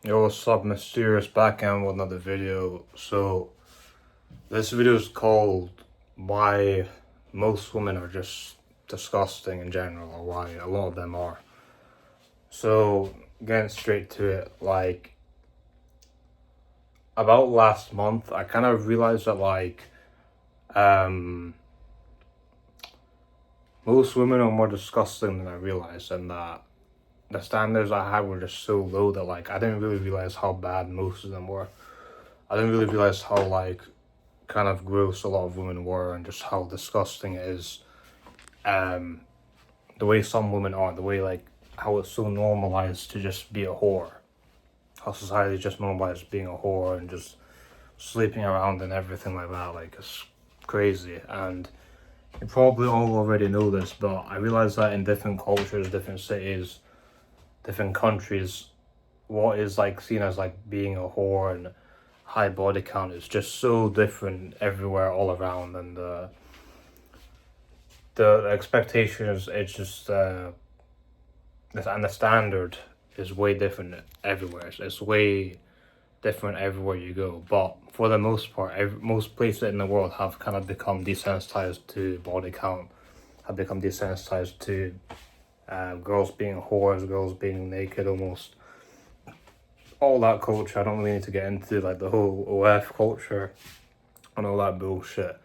Yo, what's up, Mysterious back in with another video. So, this video is called Why Most Women Are Just Disgusting in general, or why a lot of them are. So, getting straight to it, about last month, I kind of realized that, um, most women are more disgusting than I realized, and that the standards I had were just so low that, I didn't really realize how bad most of them were. I didn't really realize how, kind of gross a lot of women were and just how disgusting it is. Um, the way some women are, the way how it's so normalized to just be a whore. How society just normalized being a whore and just sleeping around and everything like that. Like it's crazy. And you probably all already know this, but I realize that in different cultures, different cities, different countries, what is seen as being a whore and high body count is just so different everywhere, all around, and the expectations, it's just and the standard is way different everywhere. It's way different everywhere you go. But for the most part, most places in the world have kind of become desensitized to body count, have become desensitized to girls being whores, girls being naked almost. All that culture, I don't really need to get into the whole OF culture and all that bullshit.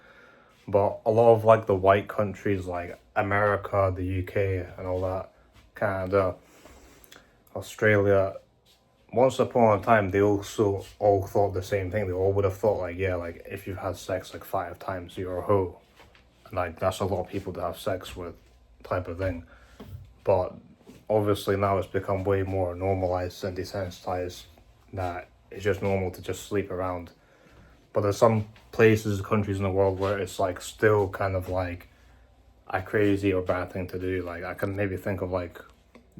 But a lot of the white countries like America, the UK, and all that, Canada, Australia, once upon a time they also all thought the same thing. They all would have thought if you've had sex 5 times, you're a hoe. And that's a lot of people to have sex with, type of thing. But obviously now it's become way more normalized and desensitized that it's just normal to just sleep around. But there's some places, countries in the world where it's still kind of a crazy or bad thing to do. I can maybe think of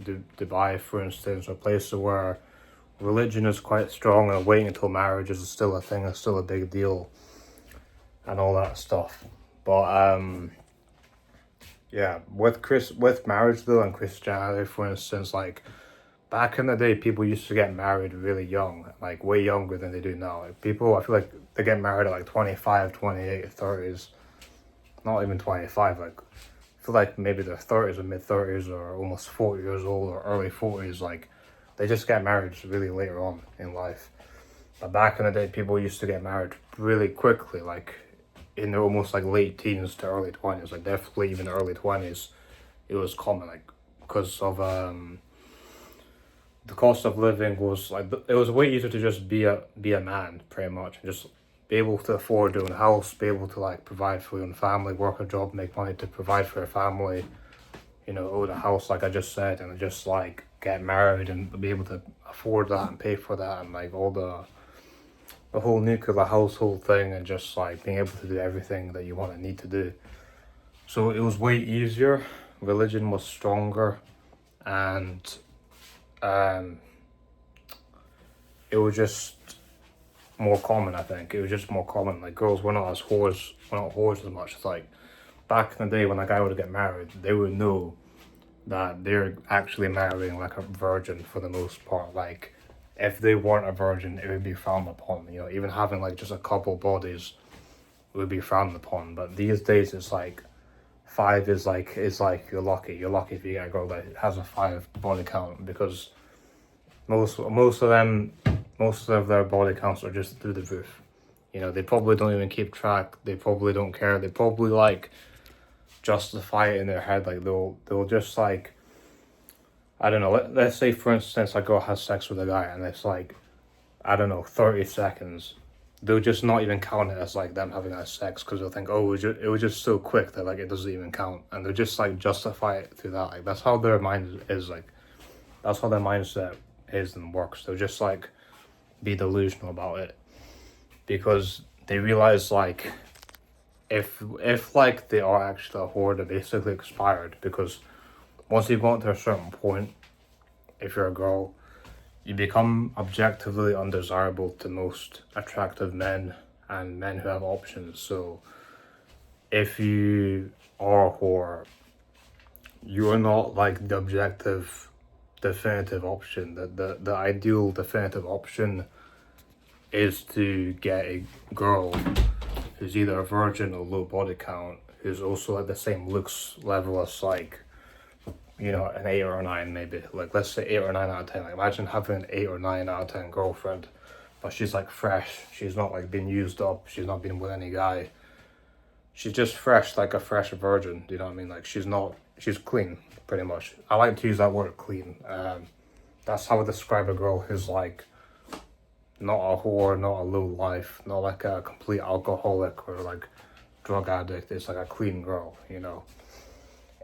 Dubai, for instance, or places where religion is quite strong and waiting until marriage is still a thing, it's still a big deal, and all that stuff. But yeah, with marriage though and Christianity, for instance, back in the day, people used to get married really young, way younger than they do now. People, I feel like they get married at 25, 28, 30s, not even 25. I feel like maybe their 30s or mid 30s or almost 40 years old or early 40s. They just get married really later on in life. But back in the day, people used to get married really quickly, in their almost late teens to early 20s, definitely even early 20s. It was common, because of the cost of living was it was way easier to just be a man, pretty much, and just be able to afford your own house, be able to provide for your own family, work a job, make money to provide for your family, own a house like I just said, and just get married and be able to afford that and pay for that, and all the whole nuclear household thing, and just being able to do everything that you want and need to do. So it was way easier. Religion was stronger, and um, it was just more common. I think it was just more common. Girls were not whores as much. It's back in the day when a guy would get married, they would know that they're actually marrying a virgin for the most part. If they weren't a virgin, it would be frowned upon. Even having just a couple bodies would be frowned upon. But these days, it's five is you're lucky. You're lucky if you get a girl that has a 5 body count, because most of their body counts are just through the roof. They probably don't even keep track. They probably don't care. They probably justify it in their head. They'll just I don't know. Let's say for instance a girl has sex with a guy and it's I don't know, 30 seconds. They'll just not even count it as them having that sex, because they'll think, oh, it was just so quick that it doesn't even count, and they'll just justify it through that. That's how their mind is. That's how their mindset is and works. They'll just be delusional about it, because they realize if they are actually a whore, they're basically expired, because once you've gotten to a certain point, if you're a girl, you become objectively undesirable to most attractive men and men who have options. So if you are a whore, you are not the objective definitive option. The ideal definitive option is to get a girl who's either a virgin or low body count, who's also at the same looks level as like, you know, an 8 or a 9 maybe. Like let's say 8 or 9 out of 10. Like imagine having an 8 or 9 out of 10 girlfriend, but she's like fresh. She's not like been used up. She's not been with any guy. She's just fresh, like a fresh virgin. Do you know what I mean? Like she's clean, pretty much. I like to use that word, clean. That's how I describe a girl who's like not a whore, not a low life, not like a complete alcoholic or like drug addict. It's like a clean girl, you know.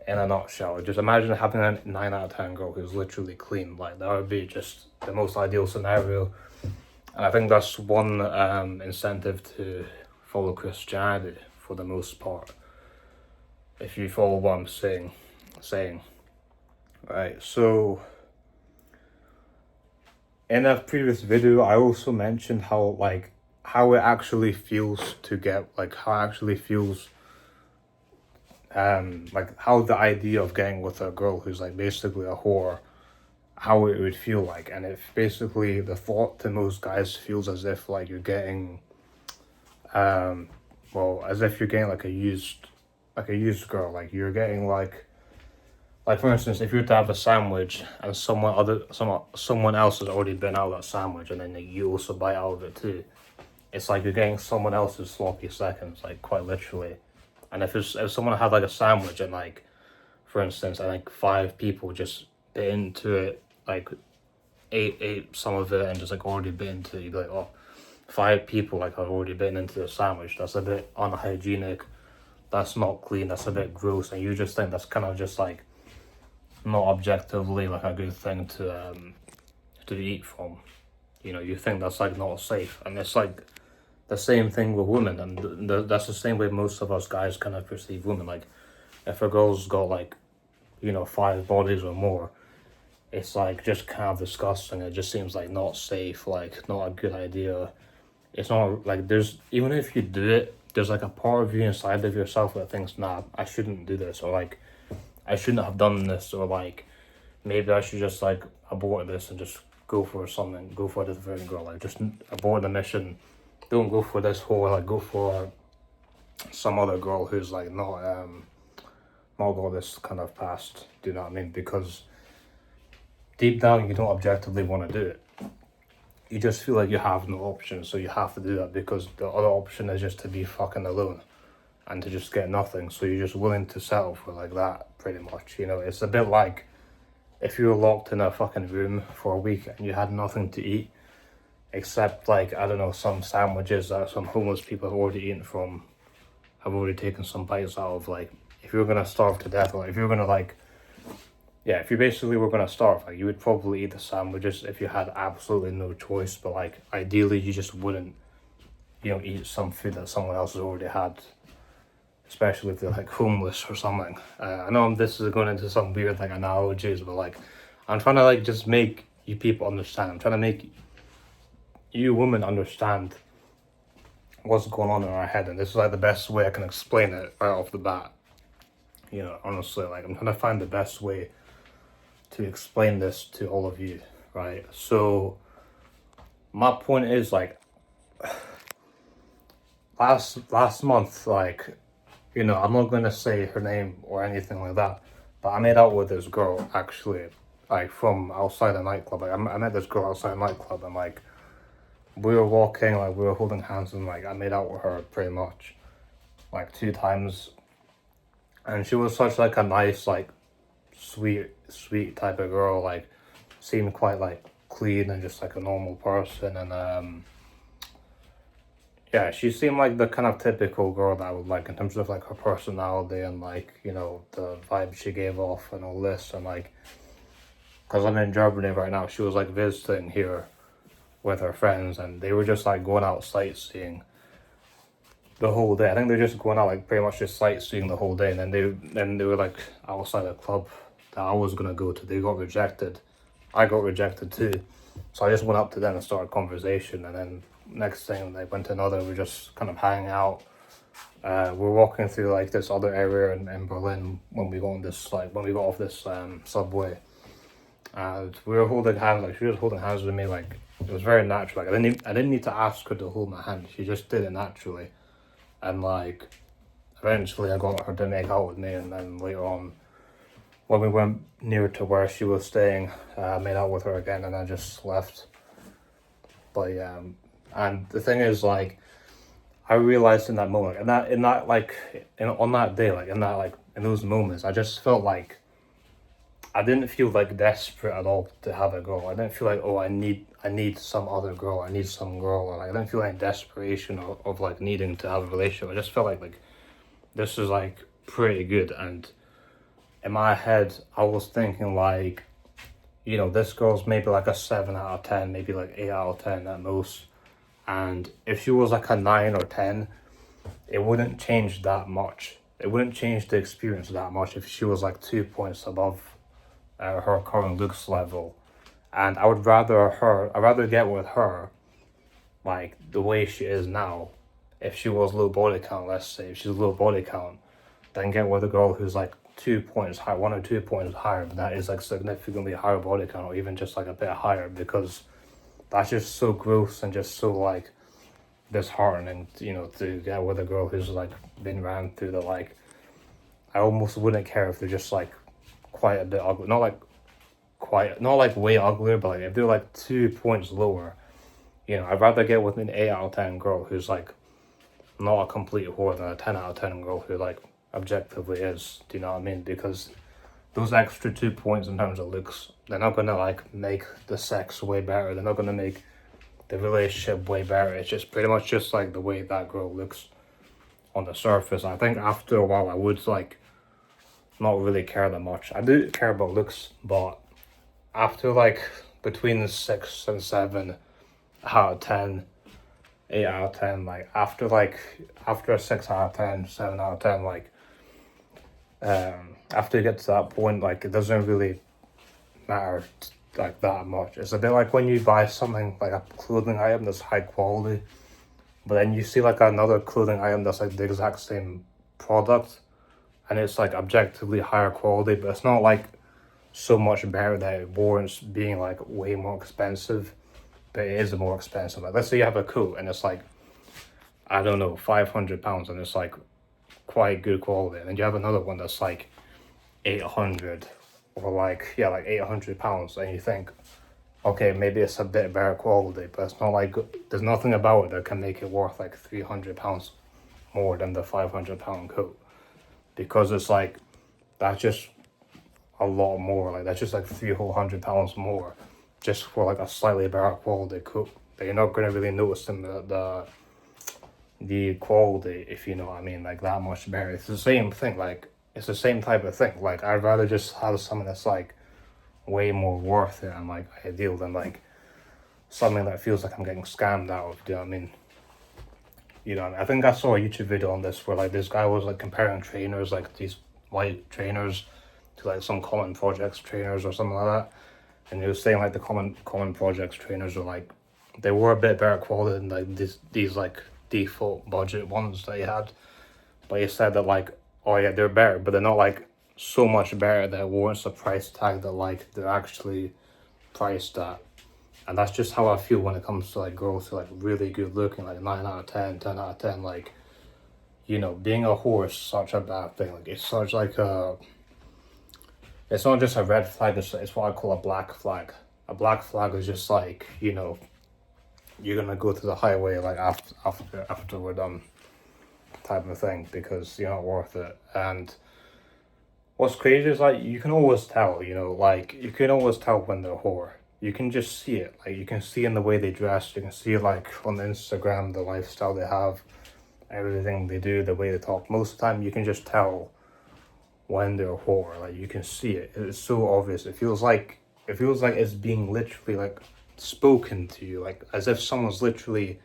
In a nutshell, just imagine having a 9 out of 10 girl who's literally clean. Like that would be just the most ideal scenario. And I think that's one incentive to follow Christianity for the most part. If you follow what I'm saying. Right, so in a previous video, I also mentioned how it actually feels to get, like how it actually feels, like how the idea of getting with a girl who's like basically a whore, how it would feel like. And if basically the thought to most guys feels as if like you're getting, as if you're getting like a used girl, like you're getting like for instance, if you were to have a sandwich and someone else has already been out of that sandwich, and then you also bite out of it too, it's like you're getting someone else's sloppy seconds, like quite literally. And if someone had like a sandwich and like, for instance, I think 5 people just bit into it, like ate some of it and just like already bit into it, you'd be like, oh, 5 people like have already bitten into the sandwich. That's a bit unhygienic. That's not clean. That's a bit gross. And you just think that's kind of just like not objectively like a good thing to eat from. You know, you think that's like not safe. And it's like the same thing with women, and that's the same way most of us guys kind of perceive women. Like if a girl's got like, you know, 5 bodies or more, it's like just kind of disgusting. It just seems like not safe, like not a good idea. It's not like even if you do it, there's like a part of you inside of yourself that thinks, nah, I shouldn't do this, or like I shouldn't have done this, or like maybe I should just like abort this and just go for a different girl, like just abort the mission. Don't go for this whore, like go for some other girl who's like not got this kind of past. Do you know what I mean? Because deep down you don't objectively want to do it. You just feel like you have no option, so you have to do that because the other option is just to be fucking alone and to just get nothing. So you're just willing to settle for like that, pretty much. You know, it's a bit like if you were locked in a fucking room for a week and you had nothing to eat except like, I don't know, some sandwiches that some homeless people have already eaten from, have already taken some bites out of. Like if you were gonna starve to death, or if you were gonna like, yeah, if you basically were gonna starve, like you would probably eat the sandwiches if you had absolutely no choice. But like ideally you just wouldn't, you know, eat some food that someone else has already had, especially if they're like homeless or something. I know this is going into some weird like analogies, but like I'm trying to like just make you people understand. I'm trying to make you women understand what's going on in our head, and this is like the best way I can explain it right off the bat. You know, honestly, like I'm trying to find the best way to explain this to all of you, right? So my point is like last month, like, you know, I'm not gonna say her name or anything like that, but I made out with this girl actually, like from outside a nightclub. Like I met this girl outside a nightclub, and like we were walking, like we were holding hands, and like I made out with her pretty much like 2 times. And she was such like a nice, like sweet type of girl, like seemed quite like clean and just like a normal person. And yeah, she seemed like the kind of typical girl that I would like in terms of like her personality and like, you know, the vibe she gave off and all this. And like, because I'm in Germany right now, she was like visiting here with her friends, and they were just like going out sightseeing the whole day. I think they're just going out like pretty much just sightseeing the whole day, and then they were like outside a club that I was gonna go to. They got rejected. I got rejected too. So I just went up to them and started a conversation, and then next thing they went to another. We're just kind of hanging out. We're walking through like this other area in Berlin when we got off this subway, and we were holding hands. Like, she was holding hands with me. Like, it was very natural. Like, I didn't need to ask her to hold my hand. She just did it naturally, and like eventually I got her to make out with me, and then later on, when we went near to where she was staying, I made out with her again, and I just left. But yeah, and the thing is, like, I realized in that moment, on that day, like in those moments, I just felt like I didn't feel like desperate at all to have a girl. I didn't feel like, oh, I need some other girl. I need some girl. Or, like, I didn't feel any desperation of like needing to have a relationship. I just felt like this is like pretty good. And in my head, I was thinking like, this girl's maybe like a 7 out of 10, maybe like 8 out of 10 at most. And if she was like a 9 or 10, it wouldn't change that much. It wouldn't change the experience that much if she was like 2 points above her current looks level. And I'd rather get with her like the way she is now. If she was low body count, let's say, if she's low body count, then get with a girl who's like 2 points higher, 1 or 2 points higher, but that is like significantly higher body count, or even just like a bit higher, because that's just so gross and just so like disheartening, to get with a girl who's like been ran through the like. I almost wouldn't care if they're just like quite a bit ugly, not like way uglier, but like if they're like 2 points lower, I'd rather get with an 8 out of 10 girl who's like not a complete whore than a 10 out of 10 girl who like objectively is. Do you know what I mean? Because those extra 2 points in terms of looks, they're not gonna like make the sex way better. They're not gonna make the relationship way better. It's just pretty much just like the way that girl looks on the surface. I think after a while I would like not really care that much. I do care about looks, but after like between the 6 and 7 out of 10, 8 out of 10, like after a 6 out of 10, 7 out of 10, like after you get to that point, like it doesn't really matter like that much. It's a bit like when you buy something like a clothing item that's high quality, but then you see like another clothing item that's like the exact same product, and it's like objectively higher quality, but it's not like so much better that it warrants being like way more expensive, but it is more expensive. Like, let's say you have a coat and it's like, I don't know, £500, and it's like quite good quality, and then you have another one that's like 800, or like £800, and you think, okay, maybe it's a bit better quality, but it's not like there's nothing about it that can make it worth like £300 more than the £500 coat, because it's like that's just a lot more. Like that's just like £300 more, just for like a slightly better quality coat. That you're not gonna really notice in the quality, if you know what I mean, like that much better. It's the same thing. Like it's the same type of thing. Like I'd rather just have something that's like way more worth it and like ideal than like something that feels like I'm getting scammed out of. Do you know what I mean? I think I saw a YouTube video on this where like this guy was like comparing trainers, like these white trainers, to like some Common Projects trainers or something like that, and he was saying like the Common Projects trainers are like, they were a bit better quality than like these like default budget ones that he had, but he said that like, oh yeah, they're better, but they're not like so much better that it warrants the price tag that like they're actually priced at. And that's just how I feel when it comes to like girls who are like really good looking, like 9 out of 10, 10 out of 10. Like, being a whore is such a bad thing. Like it's such like it's not just a red flag, it's what I call a black flag. A black flag is just like, you're gonna go to the highway like after we're done, type of thing, because you're not worth it. And what's crazy is like you can always tell, like you can always tell when they're a whore. You can just see it. Like you can see in the way they dress. You can see like on Instagram the lifestyle they have, everything they do, the way they talk. Most of the time you can just tell when they're a whore. Like you can see it. It's so obvious. It feels like it's being literally like spoken to you, like as if someone's literally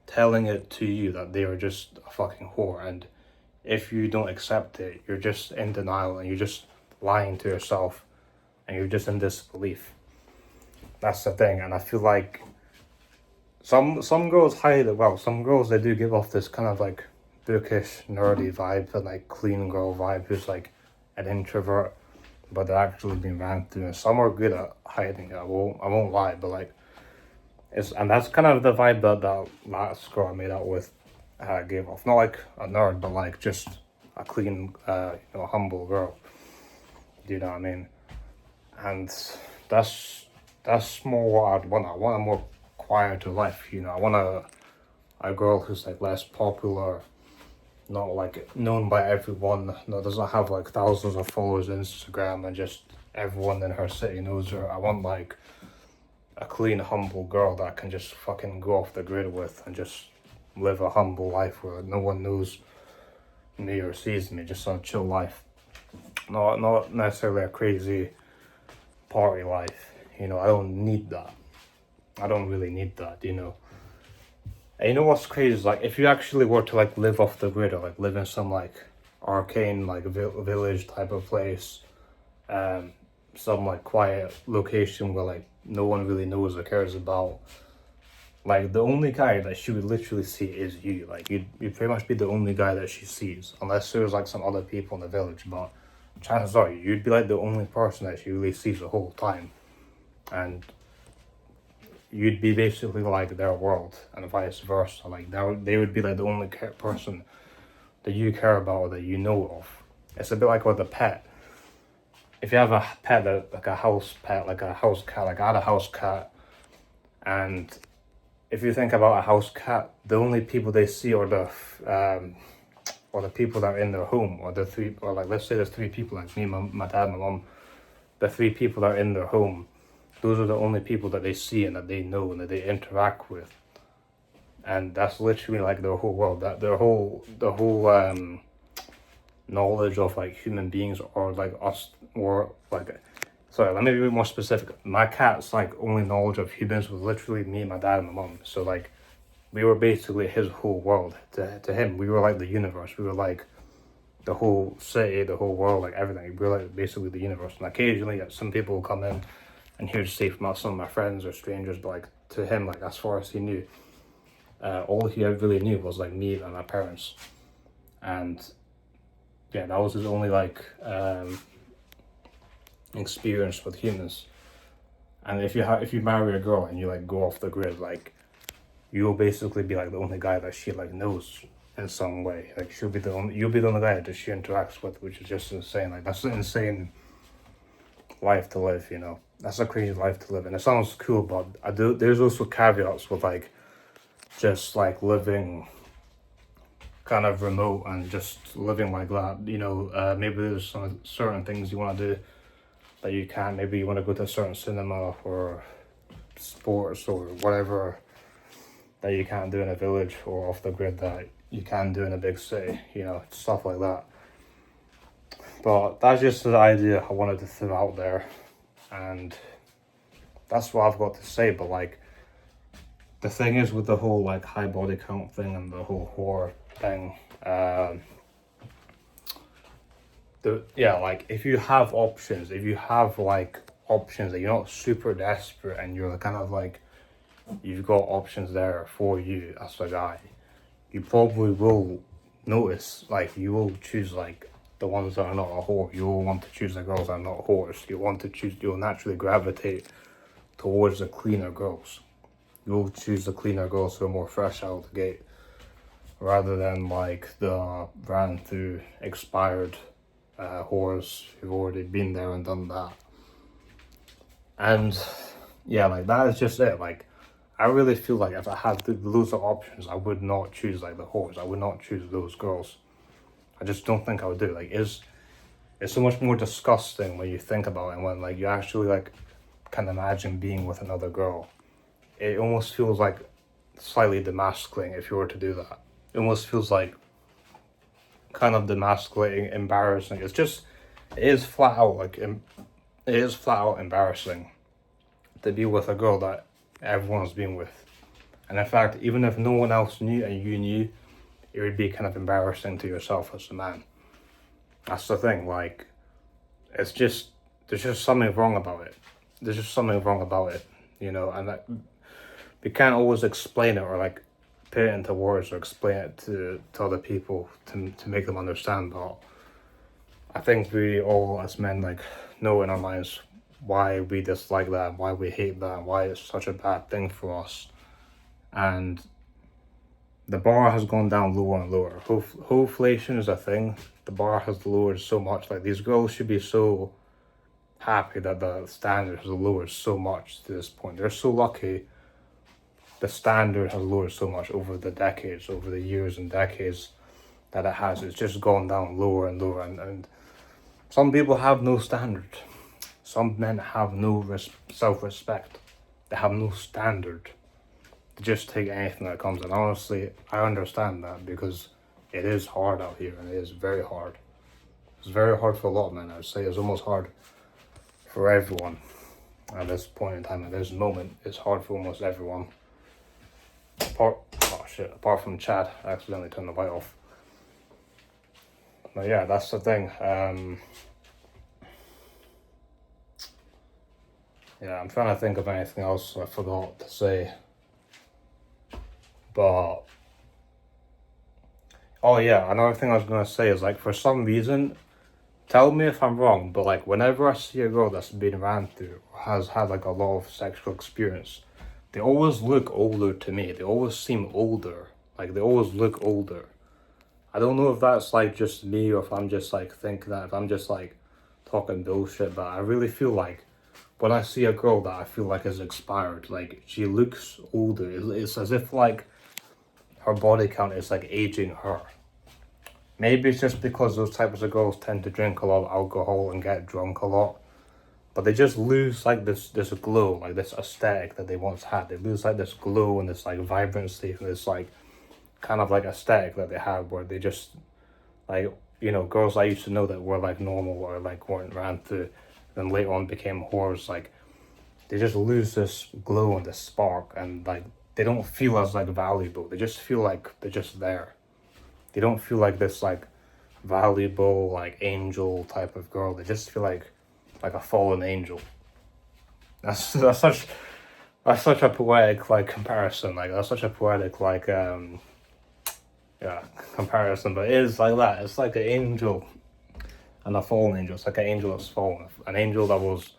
telling it to you that they are just a fucking whore. And if you don't accept it, you're just in denial and you're just lying to yourself and you're just in disbelief. That's the thing. And I feel like some girls hide it well. Some girls, they do give off this kind of like bookish, nerdy vibe, and like clean girl vibe who's like an introvert. but they're actually being ran through, and some are good at hiding it. I won't lie, but like and that's kind of the vibe that that last girl I made out with gave off. Not like a nerd, but like just a clean, humble girl. Do you know what I mean? And that's that's more what I'd want. I want a more quieter life. I want a girl who's like less popular, not like known by everyone, that doesn't have like thousands of followers on Instagram and just everyone in her city knows her. I want like a clean, humble girl that I can just fucking go off the grid with and just live a humble life where no one knows me or sees me, just a chill life. Not necessarily a crazy party life. I don't need that. I don't really need that. And you know what's crazy is like if you actually were to like live off the grid or like live in some like arcane like village type of place, some like quiet location where like no one really knows or cares about, like the only guy that she would literally see is you. Like you'd pretty much be the only guy that she sees, unless there's like some other people in the village. But chances are you'd be like the only person that she really sees the whole time, and you'd be basically like their world, and vice versa. Like they would be like the only person that you care about or that you know of. It's a bit like with a pet. If you have a pet that like a house pet, like a house cat, like I had a house cat, and if you think about a house cat, the only people they see are the people that are in their home, or the three, or like let's say there's three people, like me, my dad, my mom, the three people that are in their home. Those are the only people that they see and that they know and that they interact with, and that's literally like their whole world. That the whole knowledge of like human beings or like us or like. Sorry, let me be more specific. My cat's like only knowledge of humans was literally me, my dad, and my mom. So like, we were basically his whole world. To him, we were like the universe. We were like the whole city, the whole world, like everything. We were like basically the universe. And occasionally, some people will come in and hear say from some of my friends or strangers, but like to him, like as far as he knew, all he really knew was like me and my parents, and yeah, that was his only like experience with humans. And if you marry a girl and you like go off the grid, like you'll basically be like the only guy that she like knows in some way. Like you'll be the only guy that she interacts with, which is just insane. Like that's an insane life to live. That's a crazy life to live, and it sounds cool, but there's also caveats with like just like living kind of remote and just living like that. Maybe there's some certain things you want to do that you can't. Maybe you want to go to a certain cinema or sports or whatever that you can't do in a village or off the grid that you can do in a big city. Stuff like that. But that's just the idea I wanted to throw out there, and that's what I've got to say. But like, the thing is with the whole like high body count thing and the whole whore thing, like if you have options, that you're not super desperate and you're kind of like you've got options there for you as a guy, you probably will notice, like you will choose like the ones that are not a whore. You will want to choose the girls that are not whores. You'll naturally gravitate towards the cleaner girls. You'll choose the cleaner girls who are more fresh out of the gate, rather than like the ran through expired whores who've already been there and done that. And yeah, like that is just it. Like I really feel like if I had loads of options, I would not choose like the whores. I would not choose those girls. I just don't think I would do it. Like it's so much more disgusting when you think about it, and when like you actually like can imagine being with another girl. It almost feels like slightly demasculating if you were to do that. It almost feels like kind of demasculating, embarrassing. It is flat out embarrassing to be with a girl that everyone's been with. And in fact, even if no one else knew and you knew, it would be kind of embarrassing to yourself as a man. That's the thing, like, there's just something wrong about it. There's just something wrong about it, and that we can't always explain it or like put it into words or explain it to other people to make them understand. But I think we all as men like know in our minds why we dislike that, why we hate that, why it's such a bad thing for us. And the bar has gone down lower and lower. Hoflation is a thing. The bar has lowered so much. Like, these girls should be so happy that the standard has lowered so much to this point. They're so lucky the standard has lowered so much over the decades, over the years and decades that it has. It's just gone down lower and lower. And some people have no standard. Some men have no self-respect. They have no standard. They just take anything that comes. And honestly, I understand that, because it is hard out here, and it is very hard. It's very hard for a lot of men. I would say it's almost hard for everyone at this point in time. At this moment, it's hard for almost everyone. Apart from Chad, I accidentally turned the light off. But yeah, that's the thing. Yeah, I'm trying to think of anything else I forgot to say. But oh yeah, another thing I was gonna say is, like, for some reason, tell me if I'm wrong, but like, whenever I see a girl that's been ran through or has had like a lot of sexual experience, they always look older to me. They always seem older. Like, they always look older. I don't know if that's like just me, or if I'm just like thinking that, if I'm just like talking bullshit, but I really feel like when I see a girl that I feel like is expired, like, she looks older. It's as if like her body count is like aging her. Maybe it's just because those types of girls tend to drink a lot of alcohol and get drunk a lot. But they just lose like this glow, like this aesthetic that they once had. They lose like this glow and this like vibrancy and this like kind of like aesthetic that they had, where they just like, you know, girls I used to know that were like normal or like weren't ran through, then later on became whores. Like, they just lose this glow and this spark, and like they don't feel as like valuable. They just feel like they're just there. They don't feel like this like valuable like angel type of girl. They just feel like a fallen angel. That's such a poetic like comparison. Like, that's such a poetic like comparison. But it is like that. It's like an angel and a fallen angel. It's like an angel that's fallen. An angel that was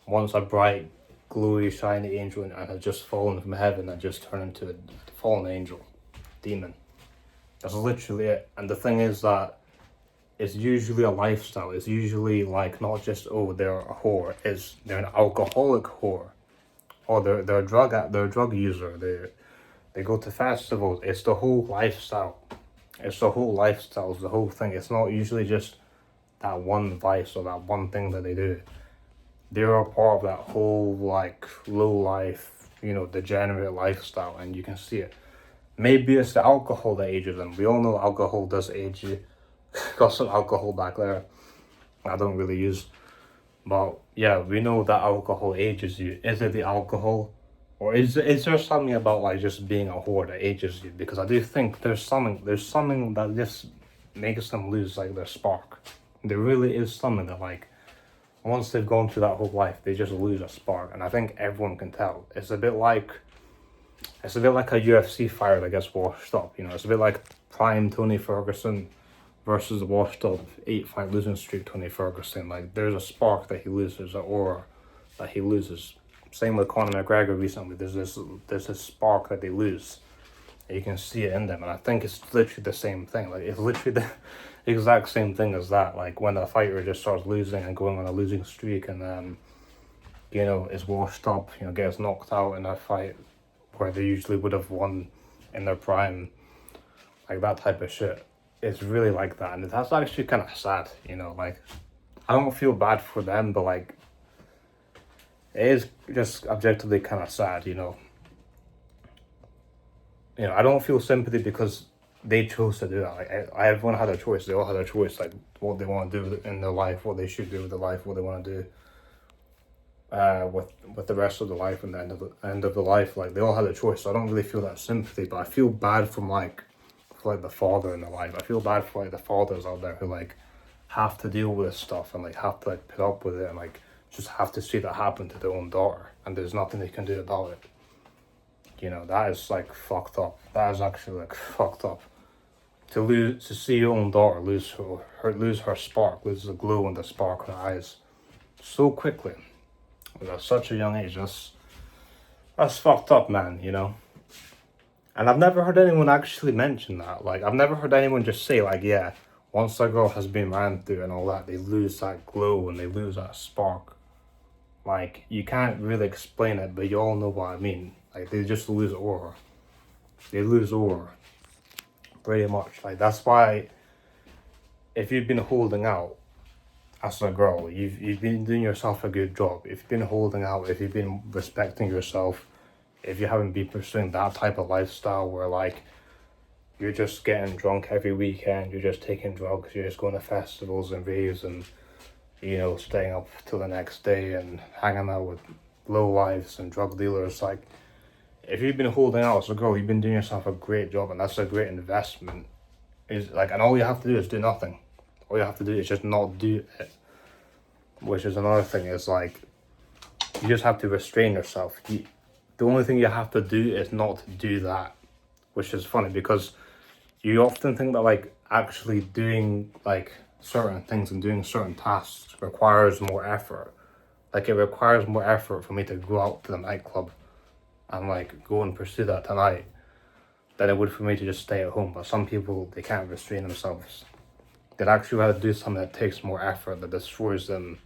once a bright, glowy, shiny angel and had just fallen from heaven and just turned into a fallen angel, demon. That's literally it. And the thing is that it's usually a lifestyle. It's usually like not just, oh, they're a whore. They're an alcoholic whore, or they're a drug user. They go to festivals. It's the whole lifestyle. It's the whole lifestyle. It's the whole thing. It's not usually just that one vice or that one thing that they do. They're a part of that whole like low life, you know, degenerate lifestyle, and you can see it. Maybe it's the alcohol that ages them. We all know alcohol does age you. Got some alcohol back there I don't really use. But yeah, we know that alcohol ages you. Is it the alcohol? Or is there something about like just being a whore that ages you? Because I do think there's something that just makes them lose like their spark. There really is something that like once they've gone through that whole life, they just lose a spark. And I think everyone can tell. It's a bit like a UFC fighter that gets washed up, you know. It's a bit like prime Tony Ferguson versus the washed up 8-fight losing streak Tony Ferguson. Like, there's a spark that he loses, an aura that he loses. Same with Conor McGregor recently. There's this spark that they lose. And you can see it in them, and I think it's literally the same thing. Like, it's literally the exact same thing as that. Like, when a fighter just starts losing and going on a losing streak, and then, you know, is washed up, you know, gets knocked out in a fight where they usually would have won in their prime, like that type of shit. It's really like that, and that's actually kind of sad, you know. Like, I don't feel bad for them, but like, it is just objectively kind of sad, you know. You know, I don't feel sympathy because they chose to do that. Like, everyone had a choice. They all had a choice, like what they want to do in their life, what they should do with their life, what they want to do with the rest of the life and the end of the life. Like, they all had a choice. So I don't really feel that sympathy, but I feel bad for the father in the life. I feel bad for like the fathers out there who like have to deal with this stuff and like have to like put up with it and like just have to see that happen to their own daughter, and there's nothing they can do about it. You know, that is like fucked up. That is actually like fucked up. To see your own daughter lose her spark, lose the glow and the spark in her eyes. so quickly at such a young age. That's fucked up, man, you know? And I've never heard anyone actually mention that. Like, I've never heard anyone just say, like, yeah, once a girl has been ran through and all that, they lose that glow and they lose that spark. Like, you can't really explain it, but you all know what I mean. Like, they just lose aura. They lose aura. Pretty much. Like, that's why, if you've been holding out as a girl, you've been doing yourself a good job. If you've been holding out, if you've been respecting yourself, if you haven't been pursuing that type of lifestyle where, like, you're just getting drunk every weekend, you're just taking drugs, you're just going to festivals and raves and, you know, staying up till the next day and hanging out with low lives and drug dealers. Like, if you've been holding out as a girl, you've been doing yourself a great job, and that's a great investment. Is like, and all you have to do is do nothing. All you have to do is just not do it. Which is another thing, is like, you just have to restrain yourself. The only thing you have to do is not do that. Which is funny, because you often think that, like, actually doing, like, certain things and doing certain tasks requires more effort. Like, it requires more effort for me to go out to the nightclub and, like, go and pursue that tonight than it would for me to just stay at home. But some people, they can't restrain themselves. They'd actually rather do something that takes more effort, that destroys them,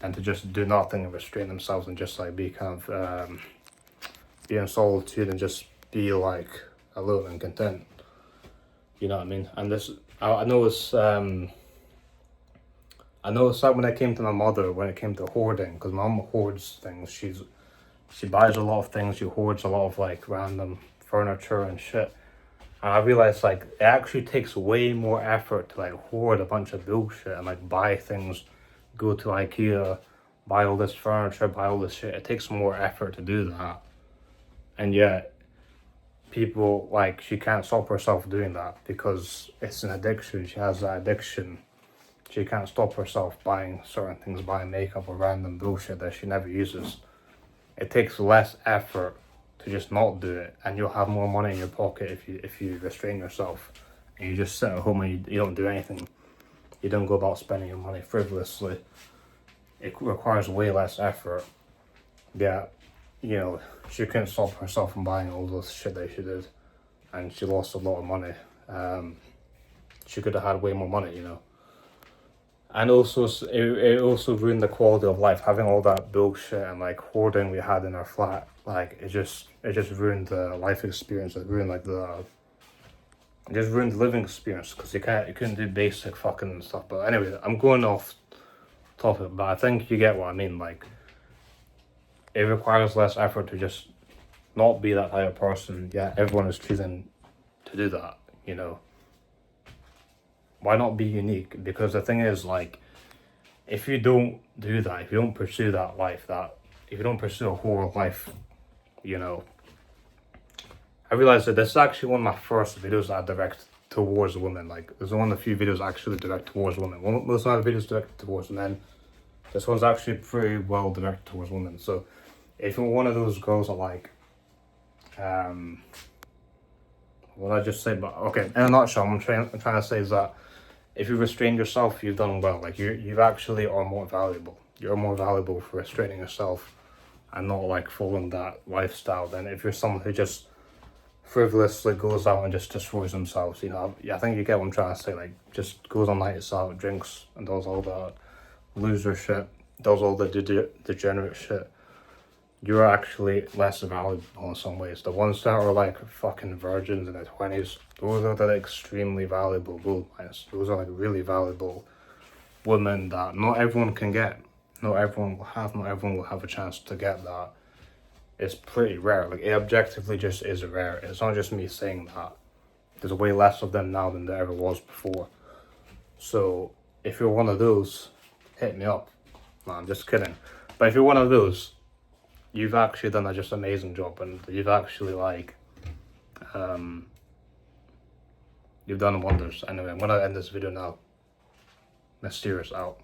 than to just do nothing and restrain themselves and just, like, be kind of be in solitude and just be, like, alone and content. You know what I mean? And this, I noticed that when it came to my mother, when it came to hoarding, because my mom hoards things. She buys a lot of things. She hoards a lot of, like, random furniture and shit. And I realized, like, it actually takes way more effort to, like, hoard a bunch of bullshit and, like, buy things, go to IKEA, buy all this furniture, buy all this shit. It takes more effort to do that. And yet, people, like, she can't stop herself doing that because it's an addiction. She has that addiction. She can't stop herself buying certain things, buying makeup or random bullshit that she never uses. It takes less effort to just not do it, and you'll have more money in your pocket if you restrain yourself and you just sit at home and you don't do anything. You don't go about spending your money frivolously. It requires way less effort. Yeah, you know, she couldn't stop herself from buying all those shit that she did, and she lost a lot of money. She could have had way more money, you know. And also, it also ruined the quality of life, having all that bullshit and, like, hoarding we had in our flat. Like, it just ruined the life experience. It ruined, like, it just ruined the living experience, because you couldn't do basic fucking stuff. But anyway, I'm going off topic, but I think you get what I mean. Like, it requires less effort to just not be that type of person. Yeah, everyone is choosing to do that, you know. Why not be unique? Because the thing is, like, if you don't do that, if you don't pursue that life, if you don't pursue a whole life, you know, I realized that this is actually one of my first videos that I direct towards women. Like, there's one of the few videos I actually direct towards women. Most of my videos directed towards men. This one's actually pretty well directed towards women. So, if you're one of those girls that, like, what did I just say? But okay, in a nutshell, I'm trying to say is that if you restrain yourself, you've done well. Like, you actually are more valuable. You're more valuable for restraining yourself and not, like, following that lifestyle than if you're someone who just frivolously goes out and just destroys themselves. You know, I think you get what I'm trying to say. Like, just goes on nights out, drinks, and does all the loser shit, does all the degenerate shit. You're actually less valuable in some ways. The ones that are, like, fucking virgins in their 20s, those are the extremely valuable gold mines. Those are, like, really valuable women that not everyone can get. Not everyone will have a chance to get that. It's pretty rare. Like, it objectively just is rare. It's not just me saying that. There's way less of them now than there ever was before. So, if you're one of those, hit me up. No, I'm just kidding. But if you're one of those, you've actually done a just amazing job, and you've actually, like, you've done wonders. Anyway, I'm gonna end this video now. Mysterious out.